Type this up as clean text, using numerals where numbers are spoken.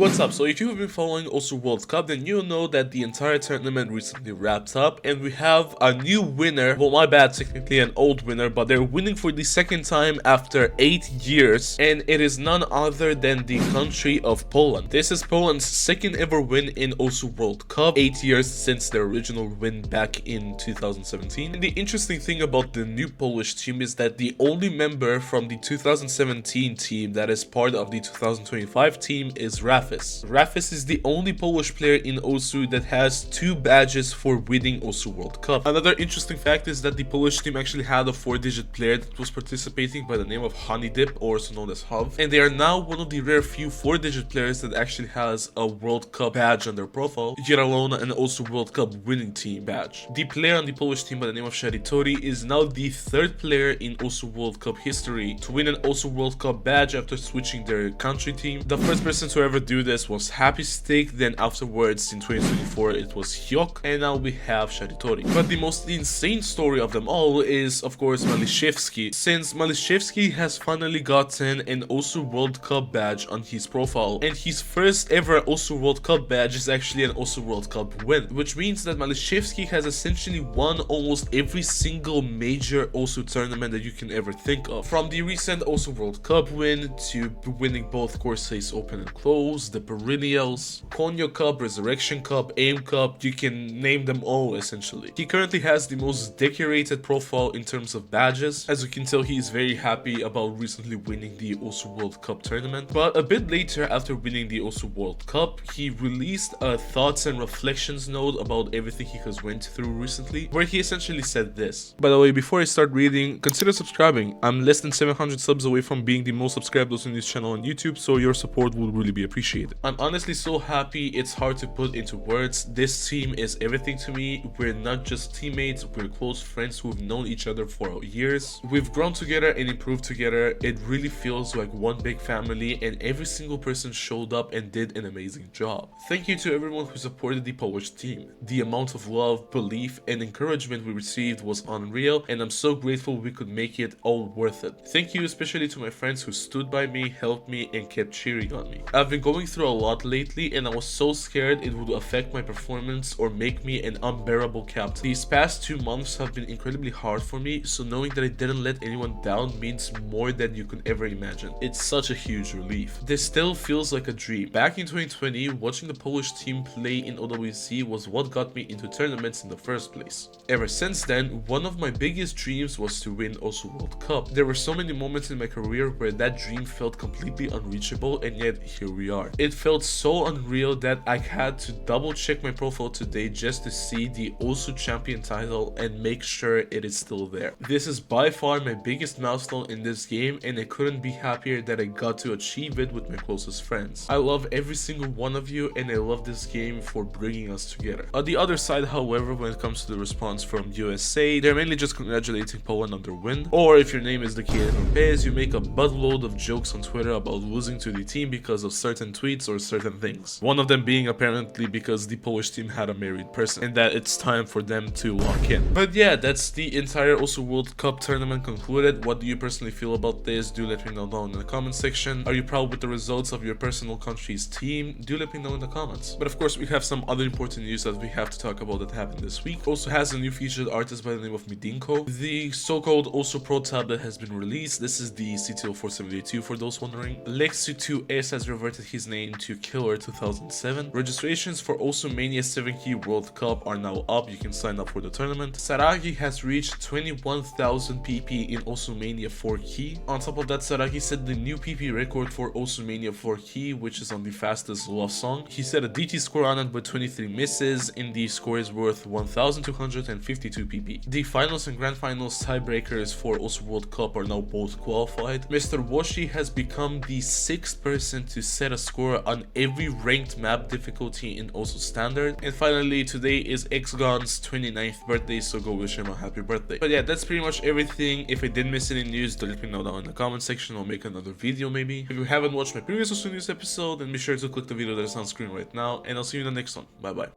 What's up? So if you've been following also World Cup, then you'll know that the entire tournament recently wrapped up and we have a new winner. Well, my bad, technically an old winner, but they're winning for the second time after 8 years, and it is none other than the country of Poland. This is Poland's second ever win in also World Cup, 8 years since their original win back in 2017. And the interesting thing about the new Polish team is that the only member from the 2017 team that is part of the 2025 team is Rafis. Rafis is the only Polish player in OSU that has 2 badges for winning OSU World Cup. Another interesting fact is that the Polish team actually had a 4-digit player that was participating by the name of Honeydip, or also known as Hov, and they are now one of the rare few 4-digit players that actually has a World Cup badge on their profile, yet alone an OSU World Cup winning team badge. The player on the Polish team by the name of Saragi is now the 3rd player in OSU World Cup history to win an OSU World Cup badge after switching their country team. The first person to ever do this was Happy Stick, then afterwards in 2024 it was Hyok, and now we have Saragi. But the most insane story of them all is of course Maliszewski, since Maliszewski has finally gotten an OSU World Cup badge on his profile, and his first ever OSU World Cup badge is actually an OSU World Cup win, which means that Maliszewski has essentially won almost every single major OSU tournament that you can ever think of, from the recent OSU World Cup win to winning both Corsai's Open and Close, the Perennials, Konyo Cup, Resurrection Cup, AIM Cup, you can name them all essentially. He currently has the most decorated profile in terms of badges. As you can tell, he is very happy about recently winning the OSU World Cup tournament. But a bit later, after winning the OSU World Cup, he released a thoughts and reflections note about everything he has went through recently, where he essentially said this. By the way, before I start reading, consider subscribing. I'm less than 700 subs away from being the most subscribed on this channel on YouTube, so your support would really be appreciated. I'm honestly so happy, it's hard to put into words. This team is everything to me. We're not just teammates, we're close friends who've known each other for years. We've grown together and improved together. It really feels like one big family, and every single person showed up and did an amazing job. Thank you to everyone who supported the Polish team. The amount of love, belief, and encouragement we received was unreal, and I'm so grateful we could make it all worth it. Thank you especially to my friends who stood by me, helped me, and kept cheering on me. I've been going through a lot lately, and I was so scared it would affect my performance or make me an unbearable captain. These past 2 months have been incredibly hard for me, so knowing that I didn't let anyone down means more than you could ever imagine. It's such a huge relief. This still feels like a dream. Back in 2020, watching the Polish team play in OWC was what got me into tournaments in the first place. Ever since then, one of my biggest dreams was to win OSU World Cup. There were so many moments in my career where that dream felt completely unreachable, and yet here we are. It felt so unreal that I had to double check my profile today just to see the OSU champion title and make sure it is still there. This is by far my biggest milestone in this game, and I couldn't be happier that I got to achieve it with my closest friends. I love every single one of you, and I love this game for bringing us together. On the other side, however, when it comes to the response from USA, they're mainly just congratulating Poland on their win. Or if your name is the Kid Europez, you make a buttload of jokes on Twitter about losing to the team because of certain tweets or certain things. One of them being apparently because the Polish team had a married person and that it's time for them to lock in. But yeah, that's the entire OSU World Cup tournament concluded. What do you personally feel about this? Do let me know down in the comment section. Are you proud with the results of your personal country's team? Do let me know in the comments. But of course, we have some other important news that we have to talk about that happened this week. OSU has a new featured artist by the name of Midinko. The so-called OSU Pro tablet has been released. This is the CTL 472 for those wondering. Lexi2S has reverted his name to Killer 2007. Registrations for OSU Mania 7 Key World Cup are now up. You can sign up for the tournament. Saragi has reached 21,000 PP in OSU Mania 4 Key. On top of that, Saragi set the new PP record for OSU Mania 4 Key, which is on the fastest love song. He set a DT score on it with 23 misses, and the score is worth 1,252 PP. The finals and grand finals tiebreakers for OSU World Cup are now both qualified. Mr. Washi has become the 6th person to set a score on every ranked map difficulty in OSU Standard. And finally, today is ExGon's 29th birthday, so go wish him a happy birthday. But yeah, that's pretty much everything. If I did miss any news, do let me know down in the comment section. I'll make another video maybe. If you haven't watched my previous OSU news episode, then be sure to click the video that is on screen right now, and I'll see you in the next one. Bye bye.